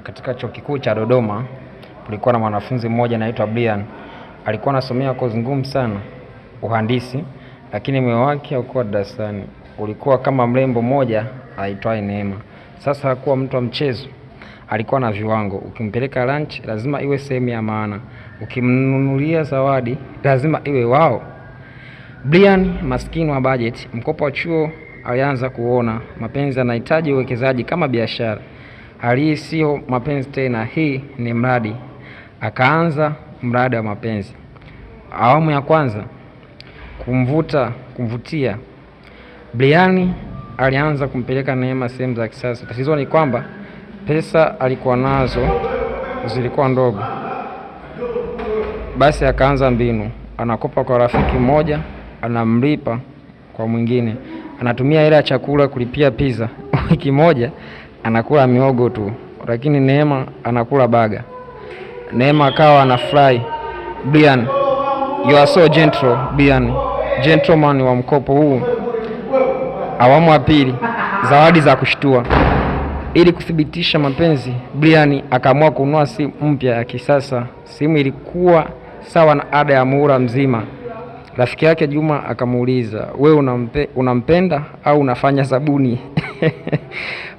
Katika chuo kikuu cha Dodoma kulikuwa na mwanafunzi mmoja anaitwa Brian. Alikuwa anasomea kozi ngumu sana, uhandisi, lakini moyo wake haukuwa darasani. Ulikuwa kama mrembo mmoja aitwaye Neema. Sasa hakuwa mtu wa mchezo. Alikuwa na viwango. Ukimpeleka lunch lazima iwe sehemu ya maana. Ukimnunulia zawadi lazima iwe wao. Brian maskini wa budget, mkopo wa chuo, alianza kuona mapenzi yanahitaji uwekezaji kama biashara. Hali sio mapenzi tena, hii ni mradi. Akaanza mradi wa mapenzi. Awamu ya kwanza, kumvutia. Brian alianza kumpeleka Neema sehemu za kisasa. Tatizo ni kwamba pesa alikuwa nazo zilikuwa ndogo. Basi akaanza mbinu. Anakopa kwa rafiki mmoja, anamlipa kwa mwingine. Anatumia hela ya chakula kulipia pizza. Wiki moja anakula miogo tu, lakini Neema anakula baga. Neema akawa anafurahi. Brian, you are so gentle, Brian. Gentleman wa mkopo huu. Awamu ya pili, zawadi za kushtua. Ili kuthibitisha mapenzi, Brian akaamua kununua simu mpya ya kisasa. Simu ilikuwa sawa na ada ya muhula mzima. Rafiki yake Juma akamuuliza, wewe unampenda au unafanya sabuni?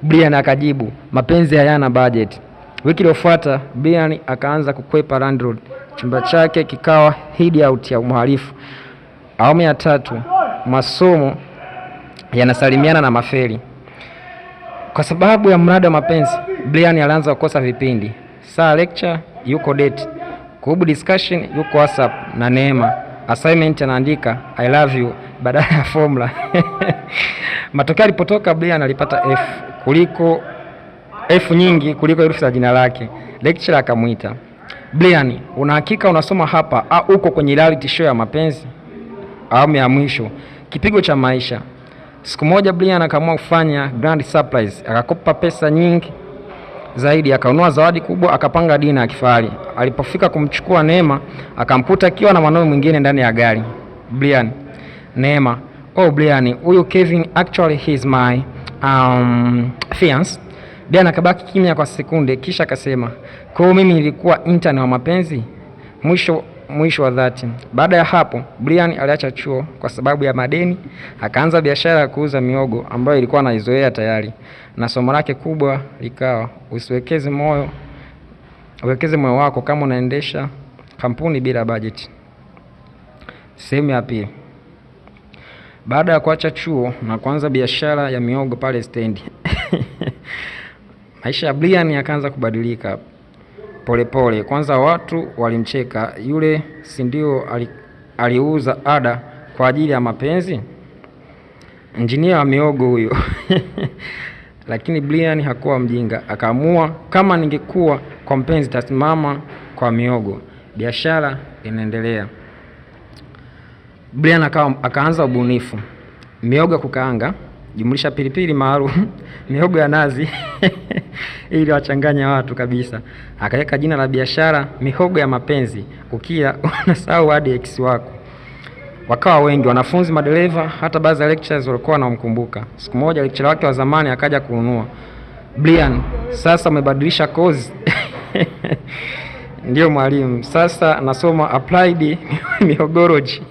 Brian akajibu, mapenzi hayana budget. Wiki iliyofuata Brian akaanza kukwepa landlord. Chumba chake kikawa hideout ya mhalifu. Awamu ya tatu, masomo yanasalimiana na mafeli. Kwa sababu ya mradi wa mapenzi, Brian alianza kukosa vipindi. Saa lecture yuko date, kuhubu discussion yuko WhatsApp na Neema. Assignment anaandika I love you badala ya formula. Matokeo alipotoka, Brian alipata F nyingi kuliko herufi za jina lake. Lecturer akamuita, Brian, una hakika unasoma hapa au uko kwenye reality show ya mapenzi? Awamu ya mwisho, kipigo cha maisha. Siku moja Brian akaamua kufanya grand surprise. Akakopa pesa nyingi zaidi, akanunua zawadi kubwa, akapanga dina ya kifahari. Alipofika kumchukua Neema, akamkuta akiwa na mwanaume mwingine ndani ya gari. Brian, Neema, oh Brian, huyu Kevin, actually he is my fiance. Brian akabaki kimya kwa sekunde, kisha akasema, kwa mimi nilikuwa intern wa mapenzi? Mwisho wa dhati. Baada ya hapo, Brian aliacha chuo kwa sababu ya madeni. Akaanza biashara ya kuuza miogo ambayo ilikuwa anaizoea tayari. Na somo lake kubwa likawa uwekeze moyo wako kama unaendesha kampuni bila budget. Sehemu ya pili. Baada ya kuacha chuo na kuanza biashara ya miogo pale stendi. Maisha ya Brian yakaanza kubadilika polepole. Kwanza watu walimcheka, yule si ndio aliuza ada kwa ajili ya mapenzi? Injinia wa miogo huyo. Lakini Brian hakuwa mjinga. Akaamua, kama ningekuwa kwa mpenzi tasimama kwa miogo. Biashara inaendelea. Brian akaanza ubunifu. Miogo ya kukaanga jumlisha pilipili maalum, miogo ya nazi ili wachanganya watu kabisa. Akaweka jina la biashara mihogo ya mapenzi. Ukila unasahau hadi ex wako. Wakawa wengi, wanafunzi, madereva, hata baadhi ya lecturers walikuwa wanamkumbuka. Siku moja lecturer wake wa zamani akaja kununua. Brian, sasa umebadilisha course? Ndio mwalimu, sasa nasoma applied mihogology.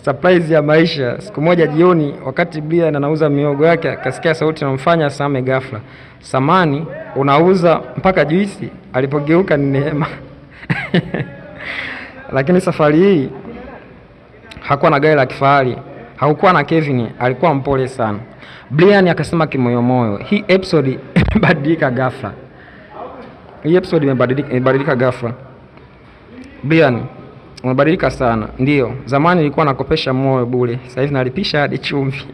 Surprise ya maisha. Siku moja jioni, wakati Brian anauza miogo yake, akasikia sauti inamfanya asame ghafla. Samani, unauza mpaka juisi? Alipogeuka ni Neema. Lakini safari hii hakuwa na gari la kifahari, hakuwa na Kevin, alikuwa mpole sana. Brian akasema kimoyomoyo, hii episode imebadilika ghafla. Imebadilika ghafla. Brian, umebadilika sana. Ndio, zamani nilikuwa nakopesha moyo bure, sasa hivi nalipisha hadi chumvi.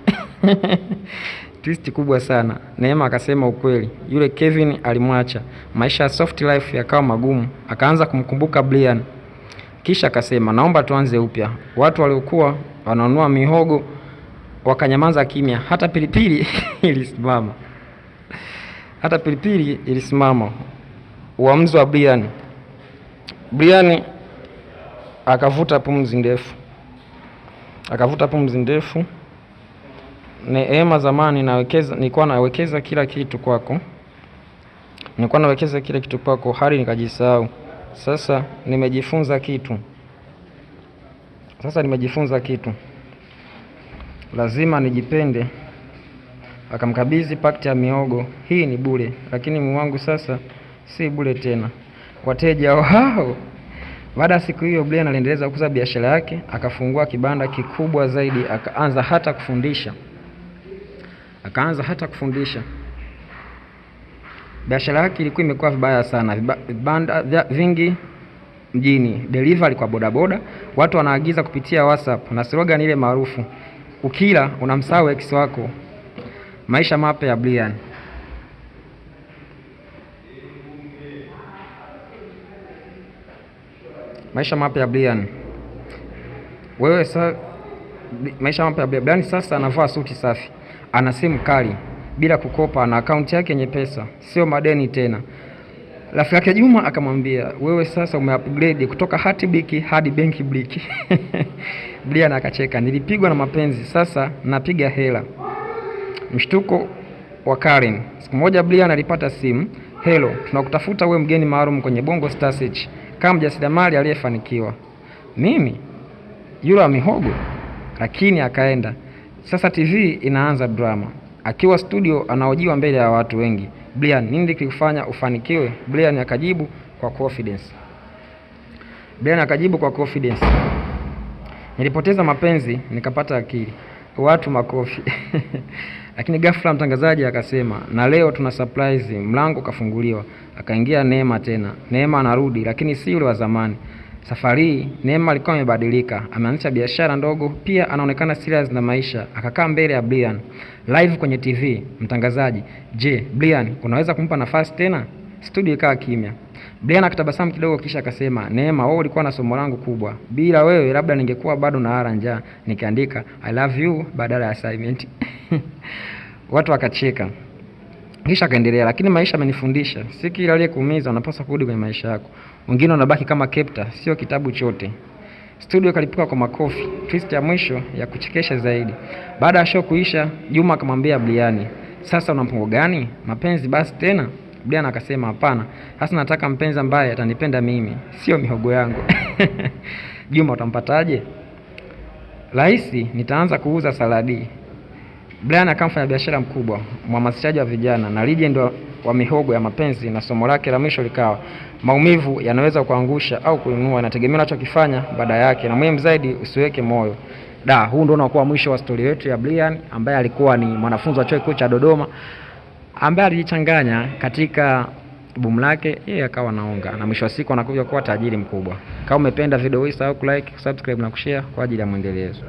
Twist kubwa sana. Neema akasema ukweli, yule Kevin alimwacha. Maisha ya soft life yakawa magumu. Akaanza kumkumbuka Brian. Kisha akasema, naomba tuanze upya. Watu waliokuwa wananunua mihogo wakanyamaza kimya. Hata pilipili ilisimama. Uamuzi wa Brian. Brian akavuta pumzi ndefu. Neema, zamani nilikuwa nawekeza kila kitu kwako. Nilikuwa nawekeza kile kitu kwako hadi nikajisahau. Sasa nimejifunza kitu. Lazima nijipende. Akamkabidhi pakiti ya miogo. Hii ni bure, lakini mume wangu sasa si bure tena. Wateja wao. Baada ya siku hiyo, Brian aliendeleza kukuza biashara yake, akafungua kibanda kikubwa zaidi, akaanza hata kufundisha. Biashara yake ilikuwa imekuwa vibaya sana. Vibanda vingi mjini, delivery kwa bodaboda, watu wanaagiza kupitia WhatsApp na slogan ile maarufu, ukila unamsahau ex wako. Maisha mapya ya Brian. Maisha mapya ya Brian. Maisha mapya ya Brian sasa anavaa suti safi. Ana simu kali bila kukopa na akaunti yake yenye pesa, sio madeni tena. Rafiki yake Juma akamwambia, wewe sasa umeupgrade kutoka Heartbeat hadi Bank Brick. Brian akacheka, nilipigwa na mapenzi, sasa napiga hela. Mshtuko wa Karen. Siku moja Brian alipata simu, hello, tunakutafuta wewe mgeni maalum kwenye Bongo Star Search kama mjasiriamali aliyefanikiwa. Mimi yule wa mihogo, lakini akaenda. Sasa TV inaanza drama. Akiwa studio anahojiwa mbele ya watu wengi. Brian, nini kilikufanya ufanikiwe? Brian akajibu kwa confidence. Nilipoteza mapenzi, nikapata akili. Watu makofi. Lakini ghafla mtangazaji akasema, na leo tuna surprise, mlango kafunguliwa. Akaingia Neema tena. Neema anarudi, lakini si yule wa zamani. Safari hii Neema alikuwa amebadilika, ameanzisha biashara ndogo, pia anaonekana serious na maisha. Akakaa mbele ya Brian live kwenye TV. Mtangazaji, je, Brian unaweza kumpa nafasi tena? Studio ikawa kimya. Brian akatabasamu kidogo kisha akasema, Neema, wewe ulikuwa na somo langu kubwa. Bila wewe labda ningekuwa bado na hara njaa nikiandika I love you badala ya assignment. Watu wakacheka. Kisha akaendelea, lakini maisha amenifundisha, si kila aliyekuumiza unapaswa kurudi kwenye maisha yako. Wengine wanabaki kama chapter, sio kitabu chote. Studio kalipuka kwa makofi. Twist ya mwisho ya kuchekesha zaidi. Baada ya show kuisha, Juma akamwambia Brian, sasa una mpango gani? Mapenzi basi tena? Brian akasema hapana, sasa nataka mpenzi ambaye atanipenda mimi, sio mihogo yangu. Juma, utampataje? Rahisi, nitaanza kuuza saladi. Brian akamfanya biashara mkubwa, mhamasishaji wa vijana na legend wa mihogo ya mapenzi, na somo lake la mwisho likawa, maumivu yanaweza kuangusha au kuinua, inategemea unachokifanya baada yake, na muhimu zaidi usiweke moyo. Huu ndio unakuwa mwisho wa story yetu ya Brian, ambaye alikuwa ni mwanafunzi wa chuo kikuu cha Dodoma, ambaye alijichanganya katika boom lake, yeye akawa naonga, na mwisho wa siku anakuja kuwa tajiri mkubwa. Kama umependa video hii, usahau kulike, subscribe na kushare kwa ajili ya muendelezo.